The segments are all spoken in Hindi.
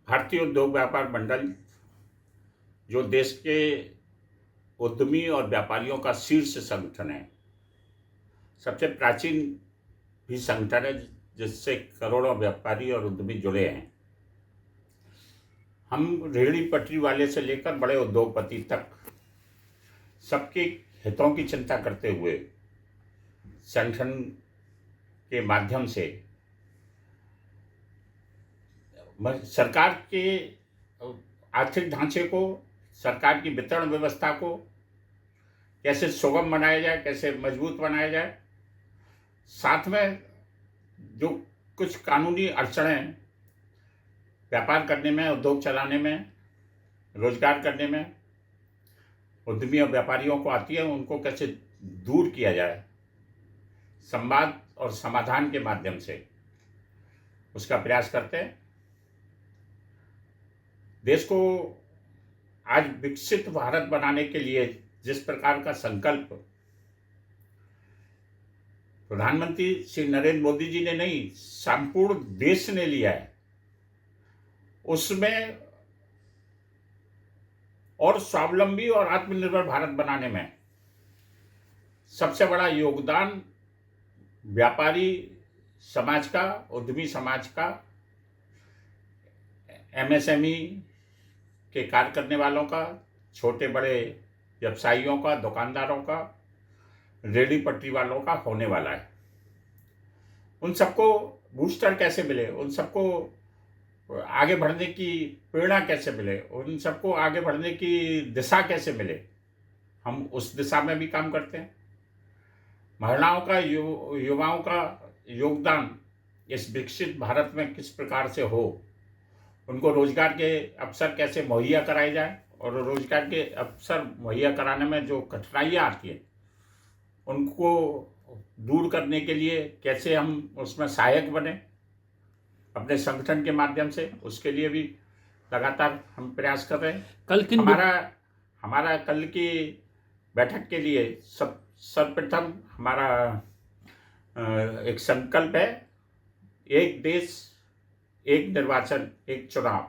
भारतीय उद्योग व्यापार मंडल, जो देश के उद्यमी और व्यापारियों का शीर्ष संगठन है, सबसे प्राचीन भी संगठन है, जिससे करोड़ों व्यापारी और उद्यमी जुड़े हैं। हम रेहड़ी पटरी वाले से लेकर बड़े उद्योगपति तक सबके हितों की चिंता करते हुए संगठन के माध्यम से सरकार के आर्थिक ढांचे को, सरकार की वितरण व्यवस्था को कैसे सुगम बनाया जाए, कैसे मजबूत बनाया जाए, साथ में जो कुछ कानूनी अड़चनें व्यापार करने में, उद्योग चलाने में, रोजगार करने में उद्यमी और व्यापारियों को आती है, उनको कैसे दूर किया जाए, संवाद और समाधान के माध्यम से उसका प्रयास करते हैं। देश को आज विकसित भारत बनाने के लिए जिस प्रकार का संकल्प प्रधानमंत्री श्री नरेंद्र मोदी जी ने नहीं, संपूर्ण देश ने लिया है, उसमें और स्वावलंबी और आत्मनिर्भर भारत बनाने में सबसे बड़ा योगदान व्यापारी समाज का, उद्यमी समाज का, एमएसएमई के कार्य करने वालों का, छोटे बड़े व्यवसायियों का, दुकानदारों का, रेहड़ी पटरी वालों का होने वाला है। उन सबको बूस्टर कैसे मिले, उन सबको आगे बढ़ने की प्रेरणा कैसे मिले, उन सबको आगे बढ़ने की दिशा कैसे मिले, हम उस दिशा में भी काम करते हैं। महिलाओं का, युवाओं का योगदान इस विकसित भारत में किस प्रकार से हो, उनको रोजगार के अवसर कैसे मुहैया कराए जाए, और रोजगार के अवसर मुहैया कराने में जो कठिनाइयाँ आती हैं उनको दूर करने के लिए कैसे हम उसमें सहायक बने अपने संगठन के माध्यम से, उसके लिए भी लगातार हम प्रयास कर रहे हैं। हमारा कल की बैठक के लिए सर्वप्रथम हमारा एक संकल्प है, एक देश एक निर्वाचन एक चुनाव,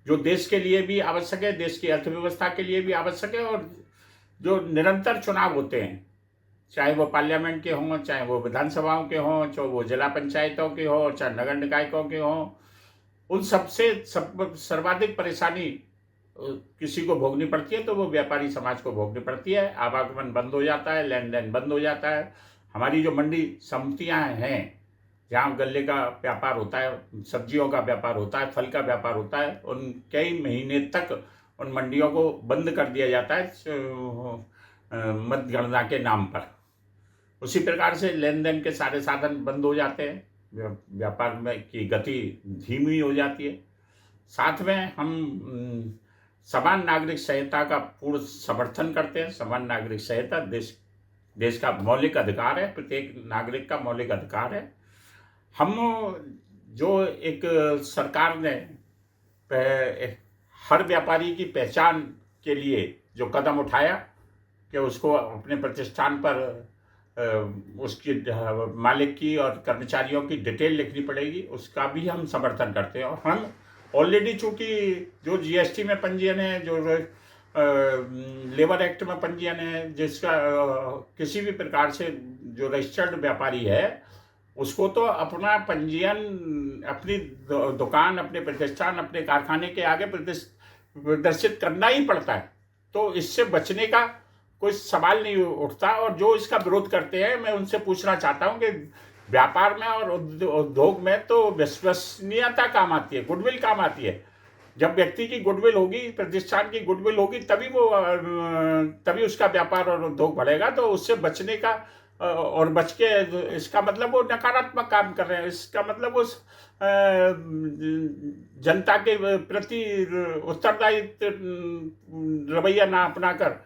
जो देश के लिए भी आवश्यक है, देश की अर्थव्यवस्था के लिए भी आवश्यक है, और जो निरंतर चुनाव होते हैं, चाहे वो पार्लियामेंट के हों, चाहे वो विधानसभाओं के हों, चाहे वो जिला पंचायतों के हों, चाहे नगर निकायों के हों, उन सबसे सर्वाधिक परेशानी किसी को भोगनी पड़ती है तो वो व्यापारी समाज को भोगनी पड़ती है। आवागमन बंद हो जाता है, लेन देन बंद हो जाता है। हमारी जो मंडी समितियाँ हैं, जहाँ गल्ले का व्यापार होता है, सब्जियों का व्यापार होता है, फल का व्यापार होता है, उन कई महीने तक उन मंडियों को बंद कर दिया जाता है मतगणना के नाम पर। उसी प्रकार से लेन देन के सारे साधन बंद हो जाते हैं, व्यापार में की गति धीमी हो जाती है। साथ में हम समान नागरिक संहिता का पूर्ण समर्थन करते हैं। समान नागरिक संहिता देश का मौलिक अधिकार है, प्रत्येक नागरिक का मौलिक अधिकार है। हम जो एक सरकार ने हर व्यापारी की पहचान के लिए जो कदम उठाया कि उसको अपने प्रतिष्ठान पर उसकी मालिक की और कर्मचारियों की डिटेल लिखनी पड़ेगी, उसका भी हम समर्थन करते हैं। और हम ऑलरेडी चूँकि जो जीएसटी में पंजीयन है, जो लेबर एक्ट में पंजीयन है, जिसका किसी भी प्रकार से जो रजिस्टर्ड व्यापारी है उसको तो अपना पंजीयन अपनी दुकान, अपने प्रतिष्ठान, अपने कारखाने के आगे प्रदर्शित करना ही पड़ता है। तो इससे बचने का कोई सवाल नहीं उठता। और जो इसका विरोध करते हैं, मैं उनसे पूछना चाहता हूं कि व्यापार में और उद्योग में तो विश्वसनीयता काम आती है, गुडविल काम आती है। जब व्यक्ति की गुडविल होगी, प्रतिष्ठान की गुडविल होगी, तभी उसका व्यापार और उद्योग बढ़ेगा। तो उससे बचने का और बच के, इसका मतलब वो नकारात्मक काम कर रहे हैं, इसका मतलब उस जनता के प्रति उत्तरदायित्व रवैया ना अपना कर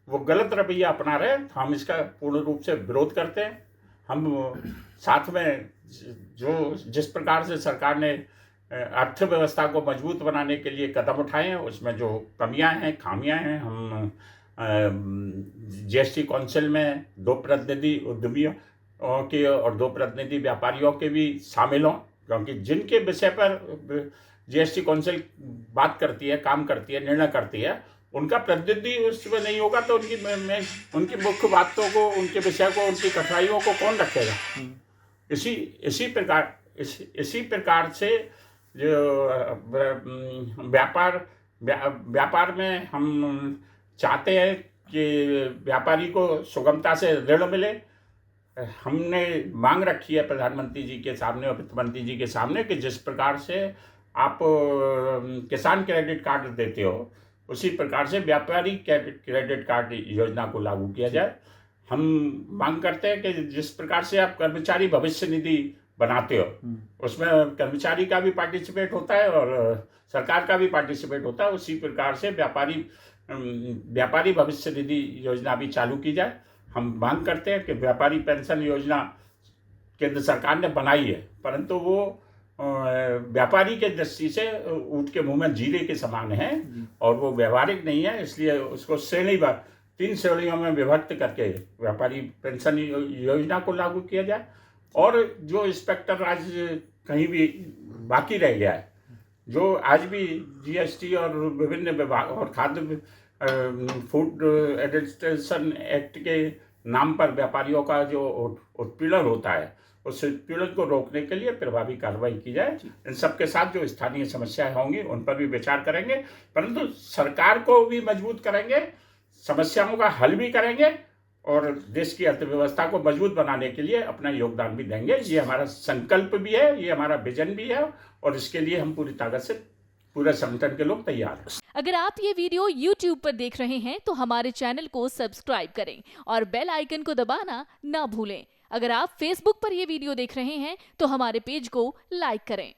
वो गलत रवैया अपना रहे, तो हम इसका पूर्ण रूप से विरोध करते हैं। हम साथ में जो जिस प्रकार से सरकार ने अर्थव्यवस्था को मजबूत बनाने के लिए कदम उठाए हैं, उसमें जो कमियां हैं, खामियां हैं, हम जीएसटी काउंसिल में 2 प्रतिनिधि उद्यमियों के और 2 प्रतिनिधि व्यापारियों के भी शामिल हों, क्योंकि जिनके विषय पर जीएसटी काउंसिल बात करती है, काम करती है, निर्णय करती है, उनका प्रतिनिधि उसमें नहीं होगा तो उनकी मुख्य बातों को, उनके विषय को, उनकी कठिनाइयों को कौन रखेगा। इसी प्रकार से जो व्यापार में हम चाहते हैं कि व्यापारी को सुगमता से ऋण मिले। हमने मांग रखी है प्रधानमंत्री जी के सामने और वित्त मंत्री जी के सामने कि जिस प्रकार से आप किसान क्रेडिट कार्ड देते हो, उसी प्रकार से व्यापारी क्रेडिट कार्ड योजना को लागू किया जाए। हम मांग करते हैं कि जिस प्रकार से आप कर्मचारी भविष्य निधि बनाते हो, उसमें कर्मचारी का भी पार्टिसिपेट होता है और सरकार का भी पार्टिसिपेट होता है, उसी प्रकार से व्यापारी भविष्य निधि योजना भी चालू की जाए। हम मांग करते हैं कि व्यापारी पेंशन योजना केंद्र सरकार ने बनाई है, परंतु वो व्यापारी के दृष्टि से ऊँट के मुंह में जीरे के समान है और वो व्यवहारिक नहीं है। इसलिए उसको 3 श्रेणियों में विभक्त करके व्यापारी पेंशन योजना को लागू किया जाए। और जो इंस्पेक्टर राज कहीं भी बाकी रह गया है, जो आज भी जीएसटी और विभिन्न विभाग और खाद्य फूड एडमिनिस्ट्रेशन एक्ट के नाम पर व्यापारियों का जो उत्पीड़न होता है, उस उत्पीड़न को रोकने के लिए प्रभावी कार्रवाई की जाए। इन सबके साथ जो स्थानीय समस्याएं होंगी उन पर भी विचार करेंगे, परंतु सरकार को भी मजबूत करेंगे, समस्याओं का हल भी करेंगे और देश की अर्थव्यवस्था को मजबूत बनाने के लिए अपना योगदान भी देंगे। ये हमारा संकल्प भी है, ये हमारा विजन भी है और इसके लिए हम पूरी ताकत से पूरे संगठन के लोग तैयार हैं। अगर आप ये वीडियो YouTube पर देख रहे हैं तो हमारे चैनल को सब्सक्राइब करें और बेल आइकन को दबाना ना भूलें। अगर आप Facebook पर ये वीडियो देख रहे हैं तो हमारे पेज को लाइक करें।